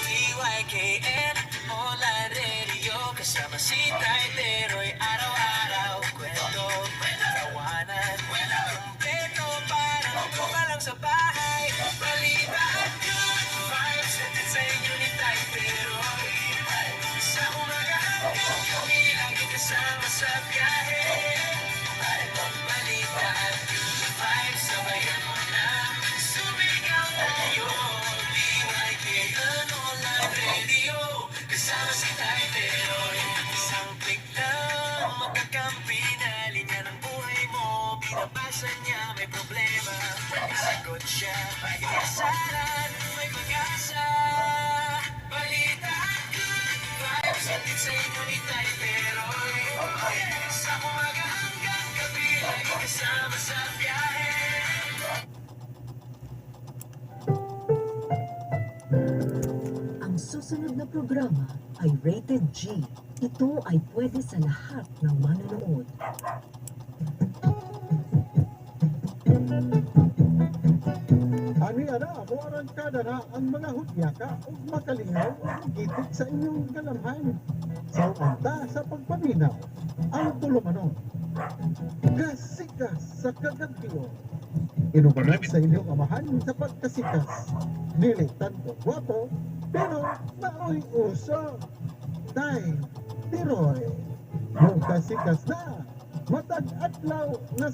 DYKN Online Radio kasama si Tayteroy araw-araw kwento, tawanan, kumpleto parang kumalang sa bahay. Balita at good vibes hatid sa inyo ni Tayteroy. Sa umaga hanggang gabi lagi kasama sa biyahe. Balita at good vibes sabayan mo na sumigaw tayo. DYKN Online Radio kasama si Tayteroy. Isang click lang makakampi na linya ng buhay mo. Binabasa niya may problema, sagot siya, may kasalan, may pag-asa. Balita at good vibes hatid sa inyo ni Tayteroy. Sa umaga hanggang gabi lagi kasama sa biyahe. Ang susunod na programa ay Rated G. Ito ay pwede sa lahat ng manonood. Ani ana mo arangkada na ang mga hudyaka ug makalingaw ug gitik sa inyong galamhan. Sa anta sa pagpaminaw, ang tulumanon. Gasikas sa kagantiyo. Inubanan sa inyong amahan sa pagkasikas. Dili tanto gwapo, pero naoy uso. Tay, tiroy. Yung kasikas na, matag adlaw na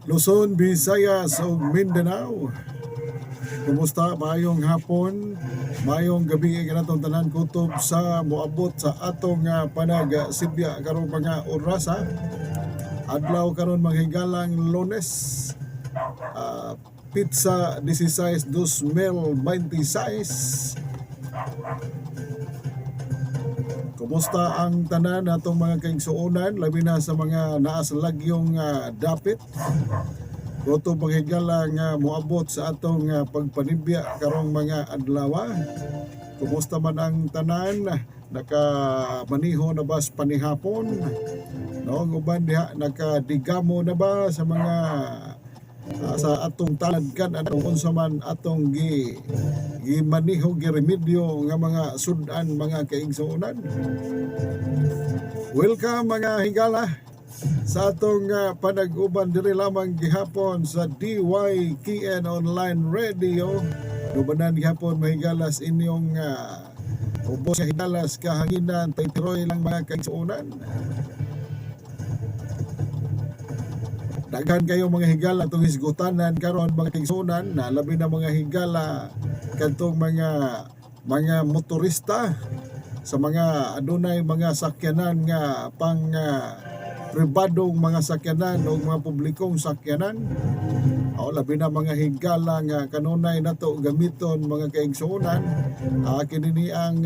Luzon, Visayas ug Mindanao. Kumusta? Maayong hapon, maayong gabi kanatong tanan kutob sa moabot sa atong panag-sibya karong mga oras ha. Adlaw karon manghigalang Lunes. Pizza 16 2026. Kumusta ang tanan natong mga kaigsuonan labi na sa mga naa sa lagyong dapit. Kutob panghigala nga moabot sa atong pagpanibya karong mga adlaw. Kumusta man ang tanan? Nakamaniho na ba sa panihapon? No, uban diha nakadigamo na ba sa mga sa atong talagkan at unsa man atong gimaniho giremedyo nga mga sudan mga kaigsuonan. Welcome mga higala sa atong panag-uban diri lamang gihapon sa DYKN Online Radio. Dubanan gihapon mahigalas inyong ubos nga higalas kahanginan Tayteroy lang mga kaigsuonan. Daghan kayo mga higala itong hisgutanan karon mga kaigsuonan na labi na mga higala kadtong mga motorista sa mga adunay mga sakyanan nga pang pribadong mga sakyanan o mga publikong sakyanan. O labi na mga higala nga kanunay nato gamiton mga kaigsuonan. Kini ang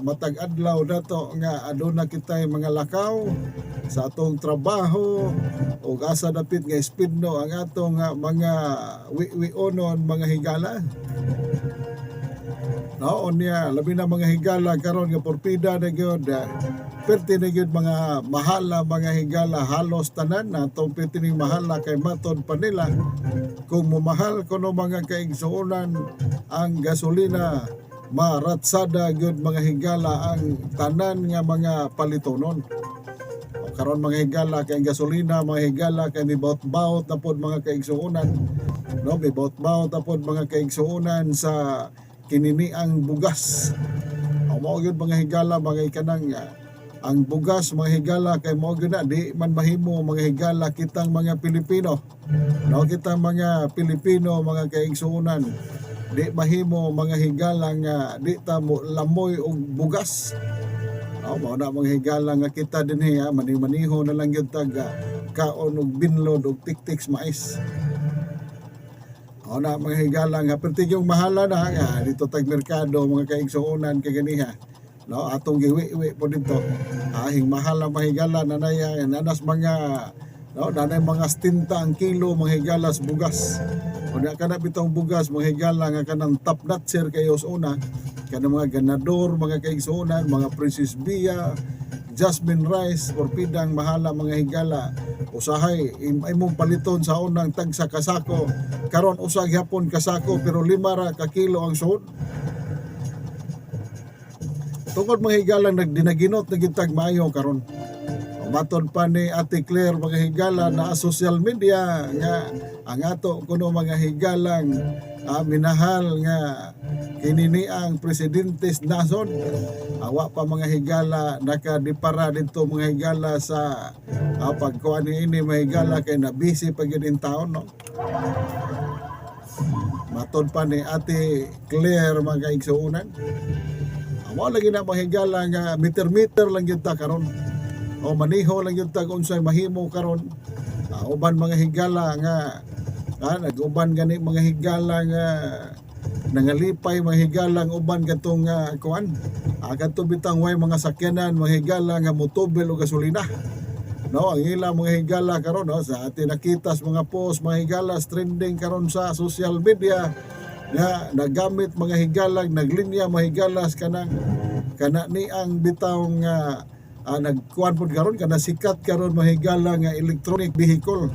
matag adlaw nato nga aduna kitay mga lakaw sa atong trabaho o asa dapit nga speedno ang atong mga wiwionon mga higala. No, niya labi na mga higala karon nga porpida na gyud. Perti na gyud mga mahala mga higala halos tanan na atong perti ning mahala kay matod pa nila kung mamahal kuno mga kaigsuonan ang gasolina maratsada gyud mga higala ang tanan nga mga palitonon. Karon mga higala kay gasolina mga higala kay mibawt-bawt na pod mga kaigsuonan. No, mibawt-bawt na pod mga kaigsuonan sa kinini ang bugas. Mao gyud mga higala mga ikanang ang bugas mga higala kay mao gyud na di man mahimo mga higala kitang mga Pilipino. No, kitang mga Pilipino mga kaigsuonan di mahimo mga higala nga di ta mo lamoy og bugas. No, mao na mga higala nga kita dinhi mani-maniho na lang gyud tag kaon og binlod og tiktiks mais. O na mga higala nga perti yung mahala na dito tag merkado mga kaigsuonan kay ganiha. No, atong giwi-wi po dito. Hing mahala mga higala nanay nanas mga no, nanay mga 70 ang kilo mga higalas bugas. O na kana bitong bugas mga higala nga kanang top notcher kayo sa una kanang mga ganador, mga kaigsuonan, mga Princess Bia, Jasmine Rice, porpidang mahala mga higala. Usahay imong paliton sa unang tag sa kasako. Karon usag hapon kasako pero 5 ra ka kilo ang suhod. Tungod mga higalang nagdinaginot na gitag maayo karon. Matod pa ni Ate Claire mga higala na social media nga ang ato kuno mga higalang minahal nga kinini ang presidentes nason. Awa pa mga higala nakadipara dito mga higala sa pagkuan ini mga higala kay na busy pag yun taon no. Matod pa ni Ate Claire mga kaigsuunan. Amo lagi na mga higala nga meter-meter lang yun ta karon. O maniho lang yun ta kung sa'y mahimo karon. Uban mga higala nga nag-uban gani mga higala nga nangalipay mga higalang uban katong kuan kadto bitang way mga sakyanan mga higala nga motobil o gasolina no ang ila mga higala karon no sa atin nakitas mga post mga higala trending karon sa social media nga nagamit mga higalang naglinya mga higalas kana ni ang bitaw nga nagkuan pod karon kana sikat karon mga higala nga electronic vehicle.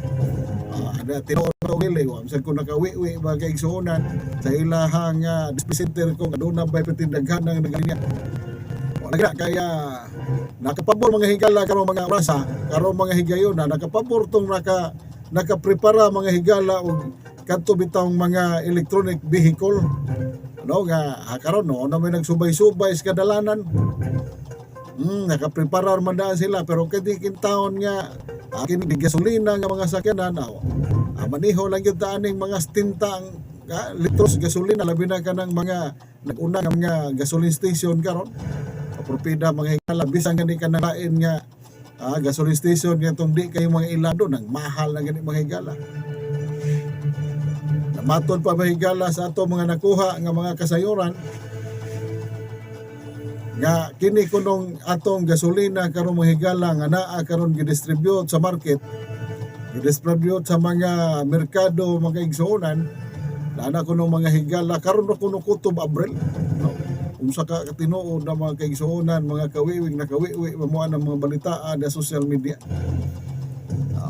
Ada tinuod ko dili wa bisan ko nakawiwi ba kay igsuonan sa ilahang dispenser ko aduna bay petindaghan nang naglinya. Wala kaya nakapabor mga higala karon mga rasa karon mga higayon na nakapabor tong nakaprepara mga higala og kadto bitawng mga electronic vehicle. Ano nga karon no na may nagsubay-subay sa kadalanan. Nakapreparar man daan sila pero kadi kintaon nga kini gasolina nga mga sakyanan maniho lang yung daaning mga stintang litros gasolina labi na ka ng mga nag-una nga mga gasoline station karon propida mga higala bisan gani ka na lain nga gasoline station nga itong di kayo mga ilado nang mahal na gani mga higala. Namaton pa mga higala sa ato mga nakuha nga mga kasayuran nga kini kunong atong gasolina karon mga higala nga naa karon gidistribute sa market gidistribute sa mga merkado mga igsuonan na kunong mga higala karon kuno kutob Abril no? Unsa ka tinuod na mga kaigsuonan mga kawiwig na kawiwi mo ang mga balitaan sa social media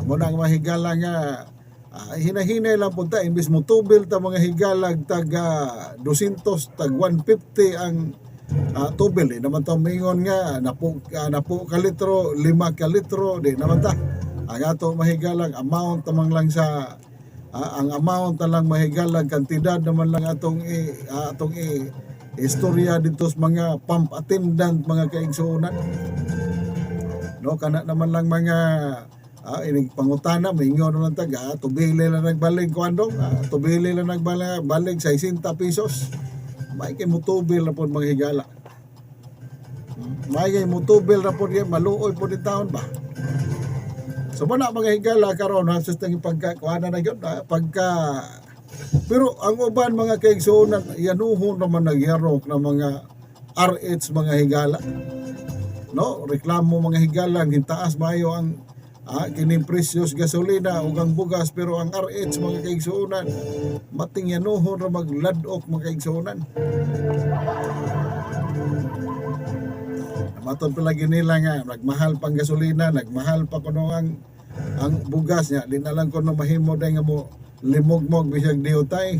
mo na mga higala nga hinahinay lang po ta imbis mo tubil ta mga higalag taga 200 tag 150 ang tubil naman to mingon nga napo ka litro 5 ka litro di naman ta ang ato mahigalang amount tamang lang sa ang amount lang mahigalang kantidad naman lang atong istorya dito sa mga pump attendant mga kaigsuonan no kana naman lang mga inig pangutana mingon naman taga tubili lang nagbalig kuandong tubili lang nagbalig 60 pesos may kay mutubil na po mga higala. May kay mutubil na po maluoy po din taon ba. So muna mga higala karon hasos tang pagkakuana na gyud pagka pero ang uban mga kaigsuonan yanuhon naman nagyarok na mga RH mga higala. No, reklamo mga higala gintaas maayo ang kining presyos gasolina ug ang bugas pero ang RH mga kaigsuonan mating yanuhon ra magladok mga kaigsuonan. Maton pa lagi nila nga nagmahal pang gasolina, nagmahal pa kuno ang bugas nya di na lang kuno mahimo day nga mo limogmog bisag diutay.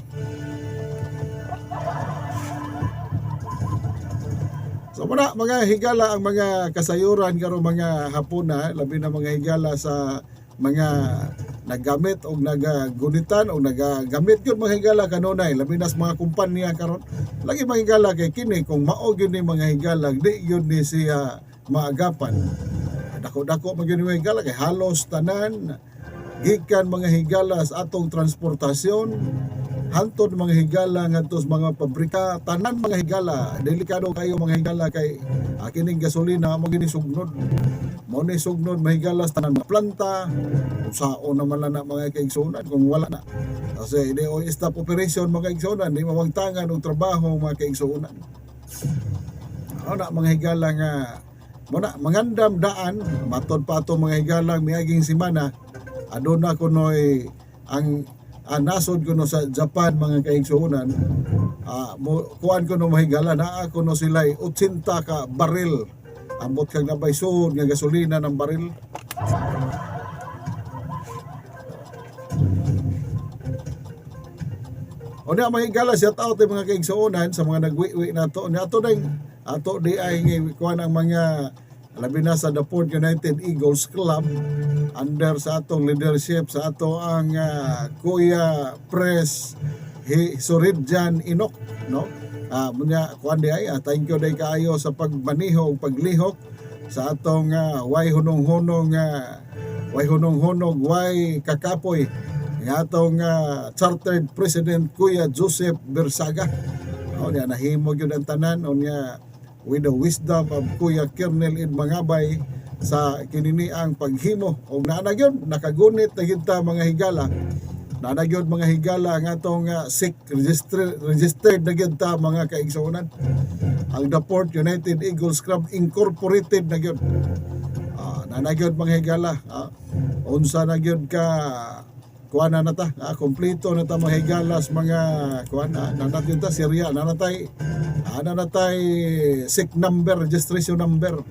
So muna mga higala ang mga kasayuran karon mga hapuna labi na mga higala sa mga naggamit o nagagunitan o nagagamit yun mga higala kanunay labi na sa mga kumpanya karon lagi mga higala kay kini kung mao gyud ni mga higala di yun ni siya maagapan dako-dako mga mga higala kay halos tanan gikan mga higala sa atong transportasyon hantod mga higala ngadto sa mga pabrika tanan mga higala delikado kayo mga higala kay kining gasolina mo gini sugnod mo ni sugnod mga higala sa tanan mga planta usaon naman lang na mga kaigsuonan kung wala na kasi di o stop operation mga kaigsuonan di mawagtangan og trabaho mga kaigsuonan na mga higala nga muna mangandam daan matod pa ato mga higala miaging semana aduna kunoy ang nasod kuno sa Japan mga kaigsuonan kuan ko no mahigala na ako no sila 80 ka baril ambot kag nabay sud nga gasolina ng baril. O na mahigala shout out mga kaigsuonan sa mga nagwiwi nato. Ato di ay kuan ang mga labi na sa The Port United Eagles Club under sa atong leadership sa ato ang Kuya Pres Suridjan Inok, no? Munya kuan di ay thank you day kaayo sa pagmaneho ug paglihok sa atong way hunong-hunong way kakapoy ng atong chartered president Kuya Joseph Bersaga. O niya nahimo gyud ang tanan o niya with the wisdom of Kuya Kernel Ed Mangabay sa kinini ang paghimo og naana gyud nakagunit na gyud ta mga higala. Naana gyud mga higala ang atong SIC registered na gyud ta mga kaigsuonan. Ang The Port United Eagles Club Incorporated na gyud. Naana gyud mga higala. Unsa na gyud ka kuan na ta, kompleto na ta mga higalas mga kuan na natin ta Syria na natay SIC number, registration number.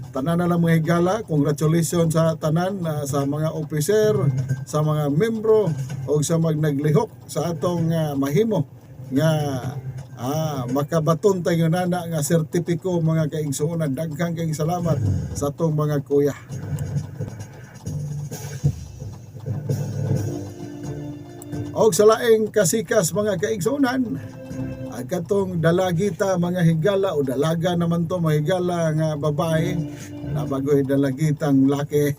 Tanan na lang mga higala, congratulations sa tanan sa mga officer, sa mga membro o sa naglihok sa atong mahimo nga makabaton tayo nana nga sertipiko mga kaigsuonan. Daghang kayong salamat sa atong mga kuya. Og sa laing kasikas mga kaigsuonan, ang katong dalagita mga higala o dalaga naman to mga higala nga babae na bagoy dalagitang laki.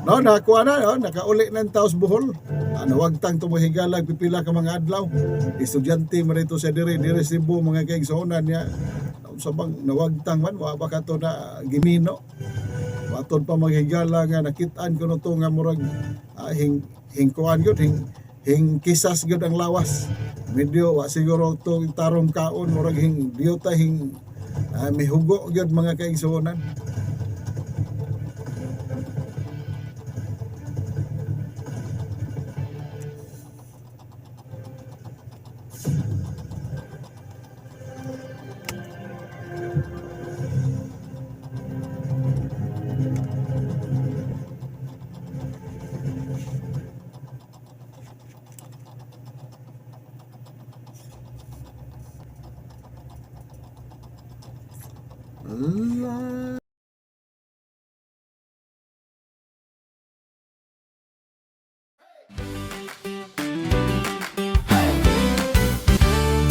No, nakuha na, no? Nakauli ng taos buhol. Nawagtang to mga higala, pipila ka mga adlaw. Estudyante mo rito sa diri Cebu mga kaigsuonan niya. Sa bang nawagtang man, waba ka to na gimino. Watod pa mga higala nga nakitaan ko no to nga murag hingkuan yun, kisas gyud ang lawas. Medyo siguro to tarong kaon murag biyota mihugo gyud mga kaigsuonan.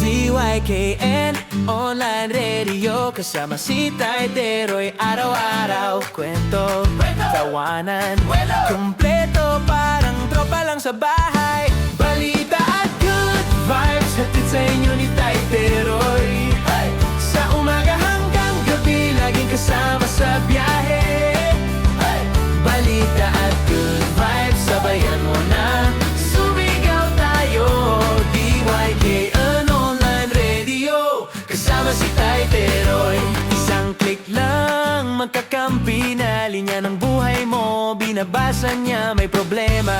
DYKN Online Radio kasama si Tayteroy araw-araw kwento, tawanan, kumpleto parang tropa lang sa bahay. Balita at good vibes hatid sa inyo ni Tayteroy. Sa umaga hanggang gabi laging kasama sa biyahe. Balita at good vibes sabayan mo na. Sumigaw tayo DYKN Online Radio kasama si Tayteroy. Isang click lang magkakampi na linya ng buhay mo. Binabasa niya may problema,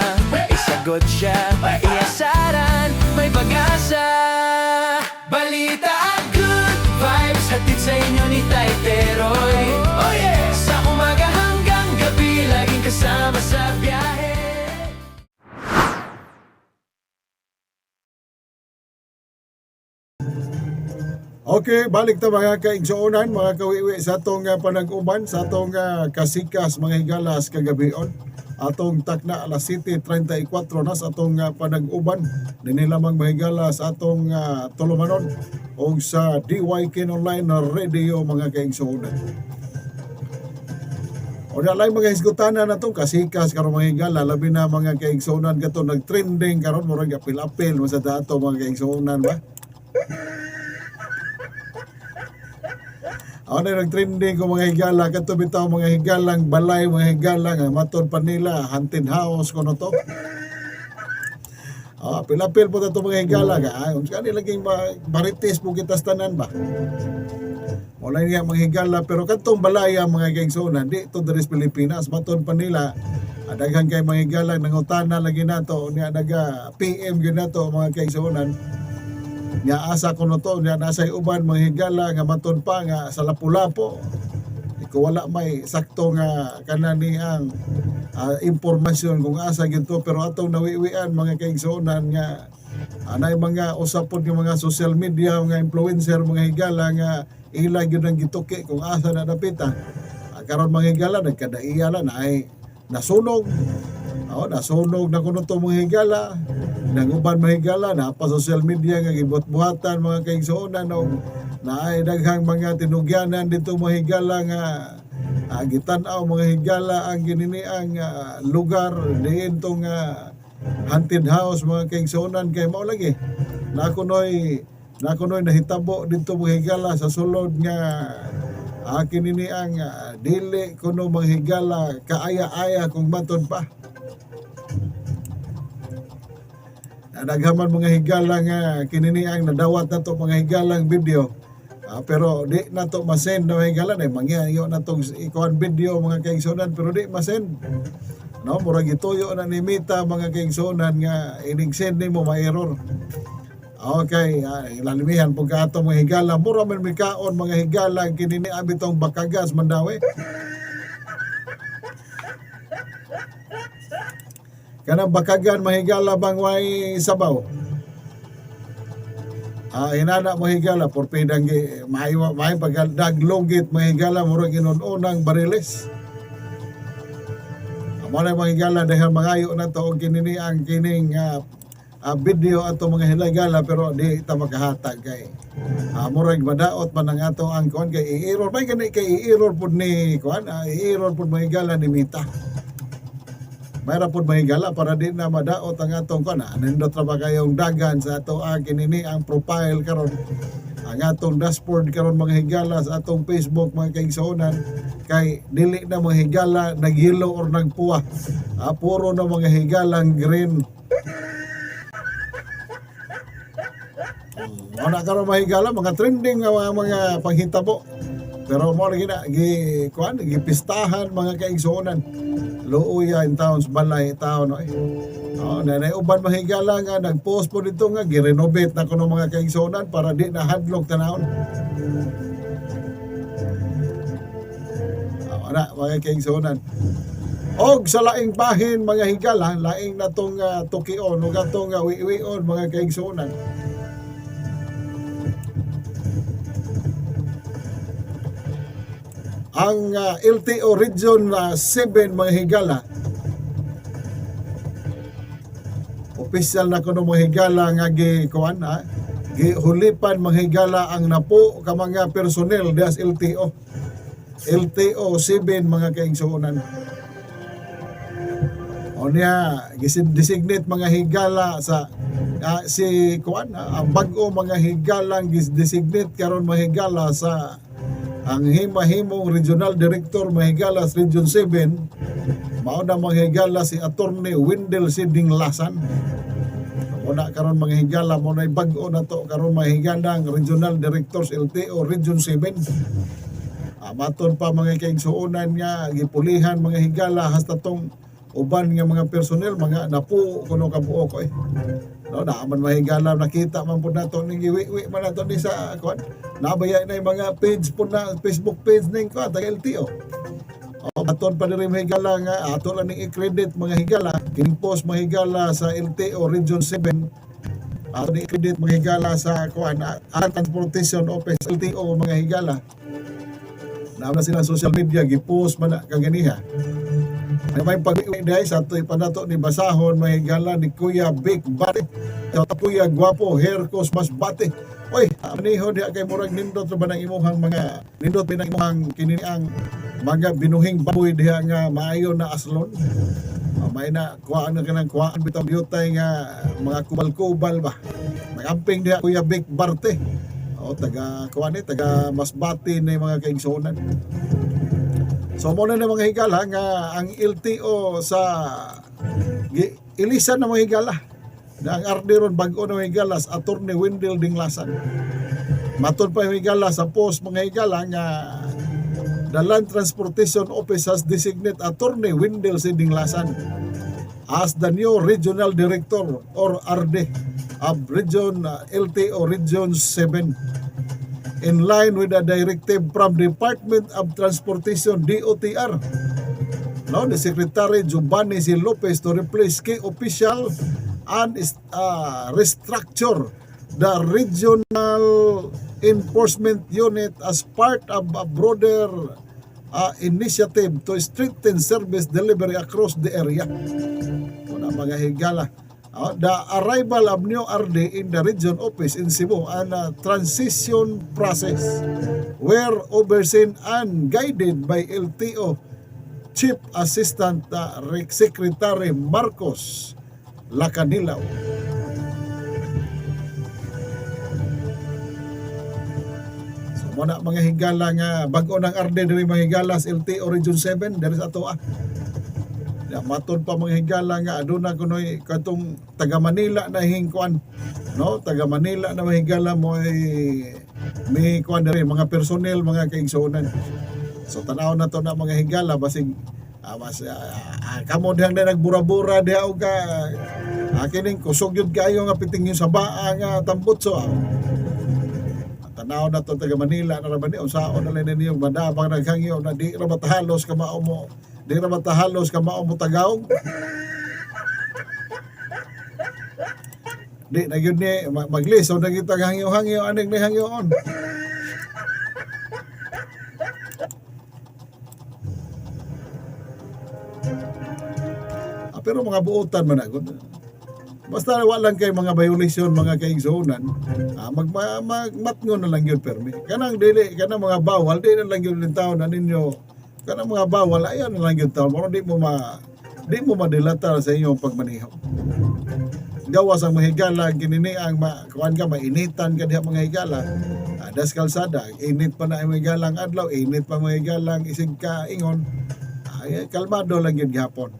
isagot siya, iasaran, may pag-asa. Balita at good vibes hatid sa inyo ni Tayteroy. Oh yeah! Sa umaga hanggang gabi laging kasama sa biyahe. Okay, balik ta mga kaigsuonan, mga kawiwi sa atong panag-uban, sa atong kasikas mga higalas kagabion. Atong takna alas 7:34 na sa atong panag-uban. Dinhi lamang mahigala sa atong tulumanon o sa DYKN Online Radio mga kaigsuonan. O nalay mga hisgutanan na itong kasikas karon mga higala, labi na mga kaigsuonan kato nag-trending karon murag apil-apil sa dato mga kaigsuonan ba? Ano nag-trending ko mga higala, kato bitaw mga higalang balay, mga higalang matod pa nila, haunted house ko no to. Pilapil po ito mga higala ka, kung saan nilaging marites po kita tanan ba? Wala niya mga higala, pero katong balaya mga kaigsuonan, di ito dari Pilipinas, matod pa nila, Daghan kay mga higala nangutana lagi nato niya naga PM gyud nato mga kaigsuonan. Nya asa kuno to nya nasay uban mga higala nga matud pa nga sa Lapu-Lapu. Iko wala may sakto nga kanani ang impormasyon kung asa gyud to, pero atong nawiwian mga kaigsuonan nga anay mga usapon ng mga social media mga influencer mga higala nga ila gyud ang gituki kung asa na dapita. Karon mga higala nagkadaiya na ay nasunog. Nasunog na kuno to mga higala. Nang uban mga higala na pa social media nga gibot-buhatan mga kaigsuonan og naay daghang mga tinugyanan dito mga higala nga gitan-aw mga higala ang gininiang lugar diin tong haunted house mga kaigsuonan kay mao lagi nakunoy nahitabo dito mga higala sa sulod nga kinini ang dili kuno mga higala kaaya-aya kung matod pa. Naghaman mga higala nga kinini ang nadawat nato mga higalang video. Pero di nato masend na higala na mangyayo natong ikuan video mga kaigsuonan pero di masend. No, murag gituyo na ni Mita mga kaigsuonan nga inig-send nimo ma-error. Okay, lalimihan po ka ato mga higala. Mura man mikaon mga higala kinini abitong bakagas mandawi. Kanang bakagan mga higala bang way sabaw. Inana mga higala porpidang may pagdag logit mga higala mura ginununang bariles. Amo na mga higala dahil mangayo na to og kinini ang kining video ato mga higala pero di ta makahatag kay murag madaot man ang ato ang kuan kay i-error may kay i-error pud ni kuan i-error pud mga higala ni Mita. Mayra pud mga higala para di na madaot ang atong kuan nindot ra ba kayong dagan sa ato kinini ang profile karon ang atong dashboard karon mga higala sa atong Facebook mga kaigsuonan kay dili na mga higala naghilo or nagpuwa puro na mga higalang green. Ana karon mga higala mga trending nga mga panghitabo pero mo lagi na gipistahan mga kaigsuonan luuya in towns balay taon nanay uban mga higala nga nagpost po dito nga girenovate na kuno mga kaigsuonan para di na hadlok tanawon. Ana mga kaigsuonan og sa laing bahin mga higala laing natong tukion ug atong wiwion mga kaigsuonan. Ang LTO Region 7 mga higala opisyal na kuno mga higala nga gihulipan mga higala ang napo ka mga personnel das LTO 7 mga kaigsuonan. Onya gisin-designate mga higala sa si ang bag-o mga higalang gis-designate karon mga higala sa ang himahimong regional director mahigala sa Region 7 mao na mga higala si Attorney Wendell Siding Lasan. Una karon mga higala mo na bag-o na to karon mga higala ang regional directors LTO Region 7. Maton pa mga kaigsuonan nga gipulihan mga higala hasta tong uban nga mga personnel mga napu kuno kabuok ko naaman mahigala nakita man pud nato ning giwi-wi man nato ni sa kuan nabaya na yung mga page pud na Facebook page ning kuan tag LTO aton pa diri mahigala nga ato lang ning i-credit mga higala kining post mga higala sa LTO Region 7 ato ni i-credit mga higala sa kuan Transportation Office LTO mga higala na sila social media gi-post man kaganiha. May pag-iwi dahil sa ito'y panato ni basahon may higala ni Kuya Big Bate Kuya Gwapo Hercos Mas Bate. Oy, maniho diha kay murag nindot ba ng imuhang mga nindot pinang imuhang kininiang mga binuhing baboy diha nga maayo na aslon. May na kuhaan na kanang kuhaan bitong biyutay nga mga kubal-kubal ba. Magamping diha Kuya Big Barte. Taga kuhaan taga Masbate na mga kaigsuonan. So muna na mga higala nga ang LTO sa ilisan na mga higala na ang arderon bag-o na mga higala sa Attorney Wendell Dinglasan. Matod pa yung higala sa post mga higala nga the Land Transportation Office has designated Attorney Wendell C. Dinglasan as the new Regional Director or RD of Region LTO Region 7 in line with the directive from Department of Transportation DOTR. No, the Secretary Giovanni C. Lopez to replace key official and restructure the Regional Enforcement Unit as part of a broader initiative to strengthen service delivery across the area. Kuna mga higala. The arrival of new RD in the region office in Cebu and a transition process were overseen and guided by LTO Chief Assistant Secretary Marcos Lacanilaw. So muna mga higala nga bag-o ng RD diri mga higala sa LTO Region 7 diri sa ato. Matod pa mga higala nga aduna kunoy katong taga Manila na hingkuan, no, taga Manila na mahigala mo may kuan diri mga personnel mga kaigsuonan. So tanaw na to na mga higala basig kamo dihang na nagbura-bura diha og kining kusog yun kayo nga piting yung sabaa nga tambutso. Tanaw na to taga Manila na rabani unsaon na lang niyong madabang naghangyo na di ra matahalos ka mao mo. Di na matahalos ka mao mo tagaw. Di na yun ni magliso na kita hangyo-hangyo aning ni hangyoon. Pero mga buotan man agad. Basta walang kay mga violation mga kaigsuonan, magmatngon na lang yun permi. Kanang dili kanang mga bawal di na lang yun ng taon na ninyo. Kanang mga bawal ayan na lang yun taon. Pero di mo madilata sa inyong pagmaneho. Gawas ang mga higala kinini ang kuan ka mainitan ka diha mga higala. Das kalsada, init pa na ang mga higalang adlaw, init pa mga higalang isig ka ingon. Kalmado lang yun gihapon.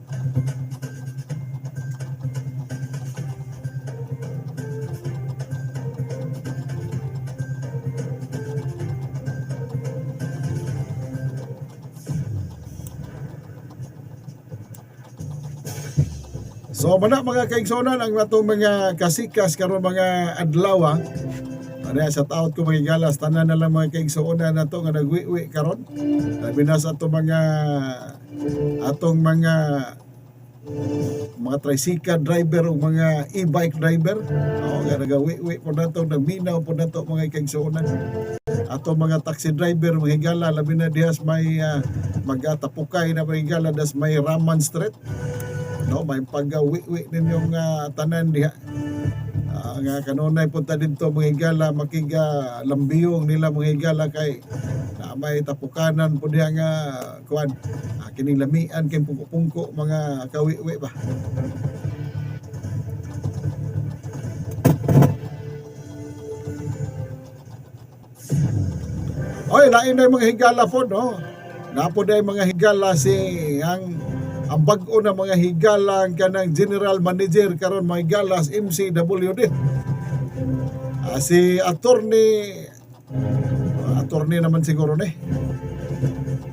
So mana mga kaigsonan ang atong mga kasikas karon mga adlaw. Ano sa taot ko mga galas tanan na lang mga kaigsonan nato nga nagwiwi karon. Labi na sa atong mga tricycle driver o mga e-bike driver. Nga nagawiwi po nato nagminaw po nato mga kaigsonan. Ato mga taxi driver mga higala labi na dihas may magatapukay na mga higala das may Raman Street. No, may paggawi-wi ninyong tanan diha. Nga kanunay punta dito mga higala makiga lambiyong nila mga higala kay may tapukanan po diha nga kuan kining lamian kay pungko-pungko mga kawi-wi ba. Oy, lain na mga higala po no. Napo day mga higala si ang bag-o na mga higalang kanang General Manager karon mga higalas MCWD. Si attorney naman siguro ni.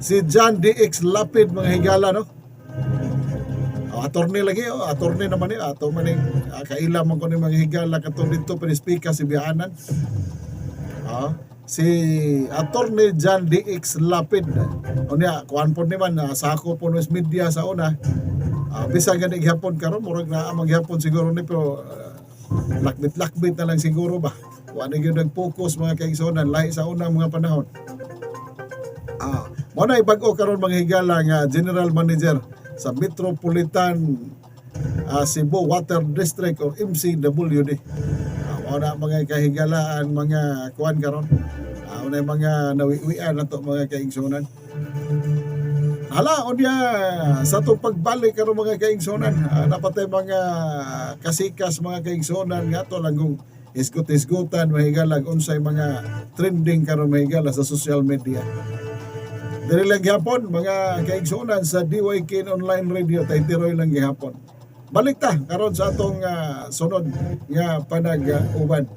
Si John DX Lapid mga higala no. Attorney lagi attorney naman ni ato man kailan man ko ni mga higala katong dito pinispika si Bianan. Si Attorney John DX Lapid unya kuan po naman sako po nos media sa una bisag gani gihapon karon murag na maghapon siguro ni pero lakbit na lang siguro ba kuan gyud nag-focus mga kaigsonan lahi sa unang mga panahon. Mo na bag-o karon mga higala nga General Manager sa Metropolitan Cebu Water District or MCWD. Una mga kahigalaan mga kuan karon una mga nawiwian nato mga kaigsonan. Hala unya sa itong pagbalik karon mga kaigsonan napatay mga kasikas mga kaigsonan nga to langgong isgot-isgotan mahigalag unsay mga trending karon mahigala sa social media. Diri lang gihapon mga kaigsonan sa DYK Online Radio taytiroy lang gihapon. Balik ta karon sa atong sunod nga panag-uban.